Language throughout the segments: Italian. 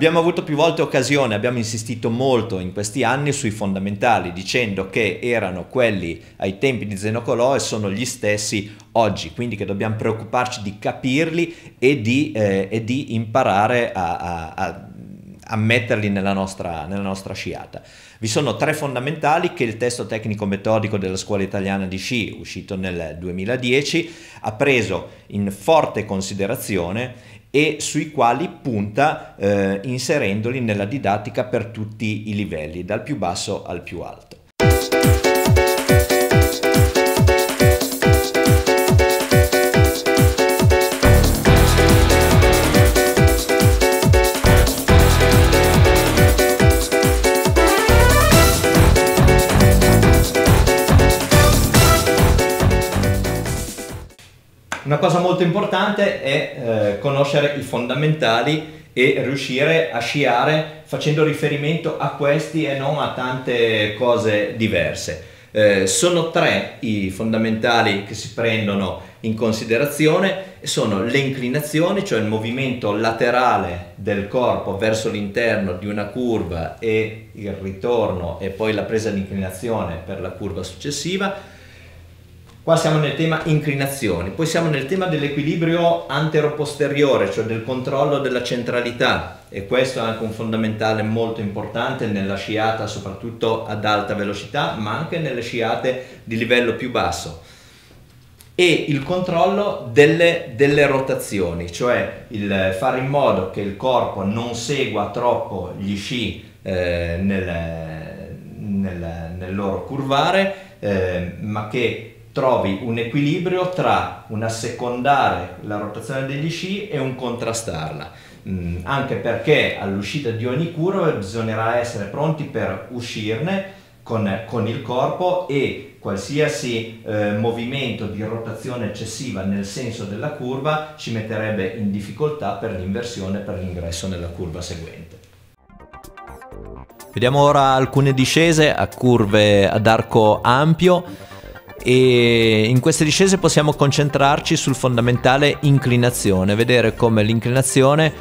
Abbiamo avuto più volte occasione, abbiamo insistito molto in questi anni sui fondamentali, dicendo che erano quelli ai tempi di Zenocolò e sono gli stessi oggi, quindi che dobbiamo preoccuparci di capirli e di imparare a metterli nella nostra sciata. Vi sono 3 fondamentali che il testo tecnico metodico della Scuola Italiana di Sci, uscito nel 2010, ha preso in forte considerazione e sui quali punta inserendoli nella didattica per tutti i livelli, dal più basso al più alto. Una cosa molto importante è conoscere i fondamentali e riuscire a sciare facendo riferimento a questi e non a tante cose diverse. Sono 3 i fondamentali che si prendono in considerazione, sono le inclinazioni, cioè il movimento laterale del corpo verso l'interno di una curva e il ritorno e poi la presa di inclinazione per la curva successiva. Qua siamo nel tema inclinazioni, poi siamo nel tema dell'equilibrio antero-posteriore, cioè del controllo della centralità, e questo è anche un fondamentale molto importante nella sciata, soprattutto ad alta velocità, ma anche nelle sciate di livello più basso. E il controllo delle rotazioni, cioè il fare in modo che il corpo non segua troppo gli sci nel loro curvare, ma che trovi un equilibrio tra un assecondare la rotazione degli sci e un contrastarla, anche perché all'uscita di ogni curva bisognerà essere pronti per uscirne con il corpo, e qualsiasi movimento di rotazione eccessiva nel senso della curva ci metterebbe in difficoltà per l'inversione, per l'ingresso nella curva seguente. Vediamo ora alcune discese a curve ad arco ampio. E in queste discese possiamo concentrarci sul fondamentale inclinazione, vedere come l'inclinazione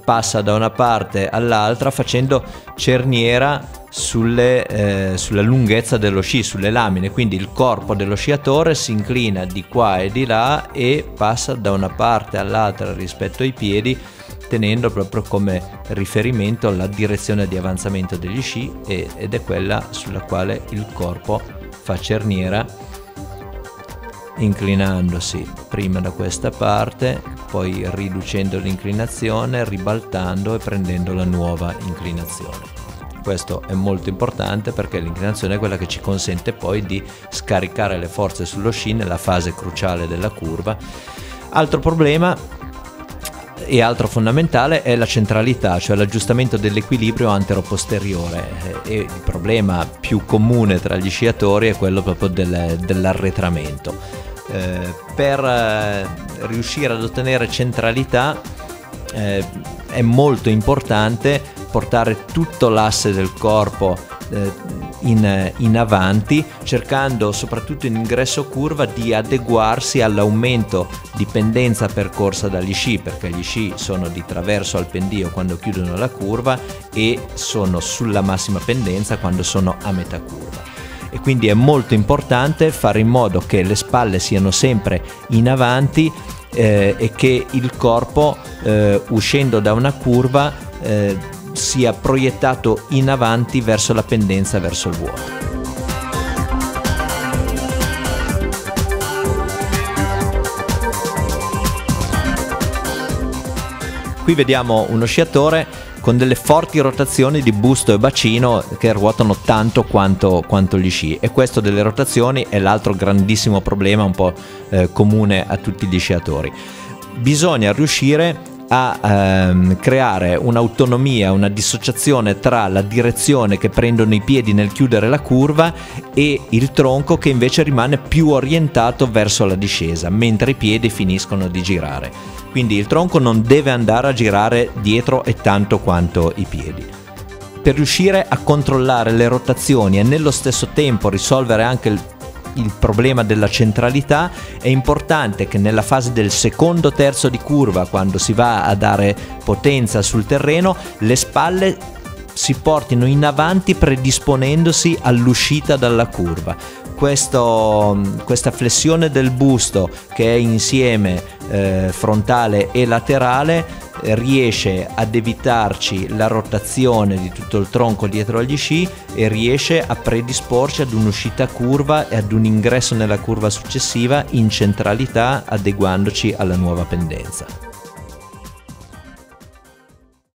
passa da una parte all'altra facendo cerniera sulla lunghezza dello sci, sulle lamine, quindi il corpo dello sciatore si inclina di qua e di là e passa da una parte all'altra rispetto ai piedi, tenendo proprio come riferimento la direzione di avanzamento degli sci ed è quella sulla quale il corpo fa cerniera, inclinandosi prima da questa parte, poi riducendo l'inclinazione, ribaltando e prendendo la nuova inclinazione. Questo è molto importante perché l'inclinazione è quella che ci consente poi di scaricare le forze sullo sci nella fase cruciale della curva. Altro problema e altro fondamentale è la centralità, cioè l'aggiustamento dell'equilibrio antero-posteriore, e il problema più comune tra gli sciatori è quello proprio dell'arretramento. Per riuscire ad ottenere centralità è molto importante portare tutto l'asse del corpo in avanti, cercando soprattutto in ingresso curva di adeguarsi all'aumento di pendenza percorsa dagli sci, perché gli sci sono di traverso al pendio quando chiudono la curva e sono sulla massima pendenza quando sono a metà curva. E quindi è molto importante fare in modo che le spalle siano sempre in avanti e che il corpo uscendo da una curva sia proiettato in avanti verso la pendenza, verso il vuoto. Qui vediamo uno sciatore con delle forti rotazioni di busto e bacino che ruotano tanto quanto gli sci, e questo delle rotazioni è l'altro grandissimo problema un po' comune a tutti gli sciatori. Bisogna riuscire a creare un'autonomia, una dissociazione tra la direzione che prendono i piedi nel chiudere la curva e il tronco che invece rimane più orientato verso la discesa, mentre i piedi finiscono di girare. Quindi il tronco non deve andare a girare dietro e tanto quanto i piedi. Per riuscire a controllare le rotazioni e nello stesso tempo risolvere anche il problema della centralità, è importante che nella fase del secondo terzo di curva, quando si va a dare potenza sul terreno, le spalle si portino in avanti predisponendosi all'uscita dalla curva. Questa flessione del busto, che è insieme frontale e laterale, riesce ad evitarci la rotazione di tutto il tronco dietro agli sci e riesce a predisporci ad un'uscita curva e ad un ingresso nella curva successiva in centralità, adeguandoci alla nuova pendenza.